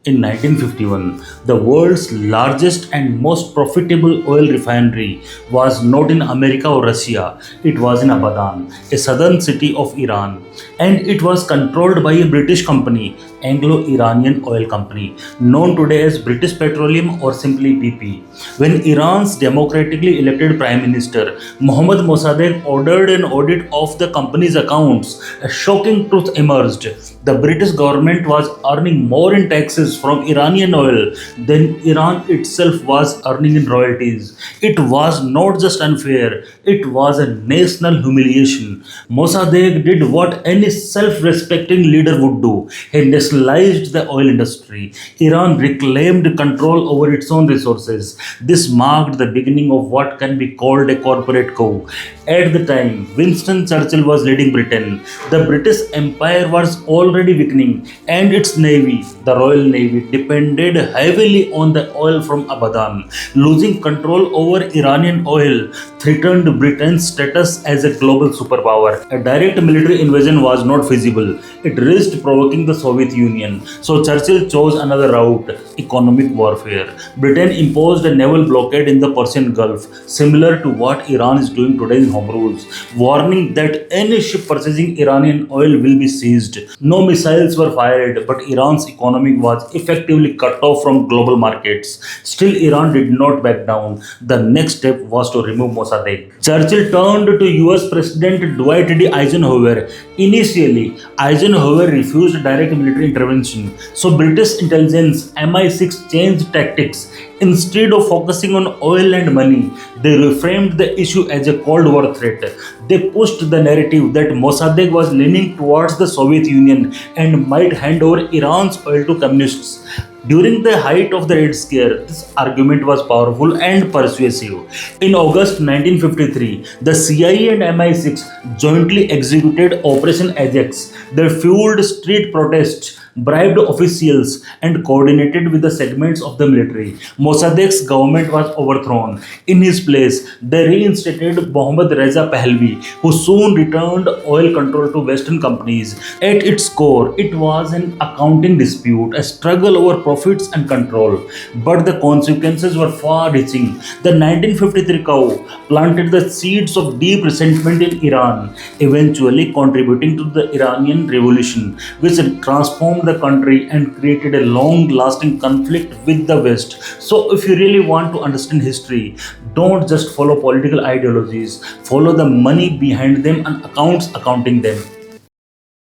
In 1951, the world's largest and most profitable oil refinery was not in America or Russia, it was in Abadan, a southern city of Iran, and it was controlled by a British company, Anglo-Iranian Oil Company, known today as British Petroleum or simply BP. When Iran's democratically elected Prime Minister Mohammad Mossadegh ordered an audit of the company's accounts, a shocking truth emerged. The British government was earning more in taxes from Iranian oil than Iran itself was earning in royalties. It was not just unfair, it was a national humiliation. Mossadegh did what any self-respecting leader would do. He nationalized the oil industry. Iran reclaimed control over its own resources. This marked the beginning of what can be called a corporate coup. At the time, Winston Churchill was leading Britain. The British Empire was already weakening, and its navy, the Royal Navy, depended heavily on the oil from Abadan. Losing control over Iranian oil threatened Britain's status as a global superpower. A direct military invasion was not feasible. It risked provoking the Soviet Union. So Churchill chose another route, economic warfare. Britain imposed a naval blockade in the Persian Gulf, similar to what Iran is doing today in Hormuz, warning that any ship purchasing Iranian oil will be seized. No missiles were fired, but Iran's economy was effectively cut off from global markets. Still, Iran did not back down. The next step was to remove Mossadegh. Churchill turned to US President Dwight D. Eisenhower. Initially, Eisenhower refused direct military intervention, so British intelligence MI6 changed tactics. Instead of focusing on oil and money, they reframed the issue as a Cold War threat. They pushed the narrative that Mossadegh was leaning towards the Soviet Union and might hand over Iran's oil to communists. During the height of the Red Scare, this argument was powerful and persuasive. In August 1953, the CIA and MI6 jointly executed Operation Ajax. They fueled street protests, bribed officials, and coordinated with the segments of the military. Mossadegh's government was overthrown. In his place, they reinstated Mohammad Reza Pahlavi, who soon returned oil control to Western companies. At its core, it was an accounting dispute, a struggle over profits and control. But the consequences were far-reaching. The 1953 coup planted the seeds of deep resentment in Iran, eventually contributing to the Iranian Revolution, which transformed the country and created a long-lasting conflict with the West. So if you really want to understand history, don't just follow political ideologies, follow the money behind them and accounting them.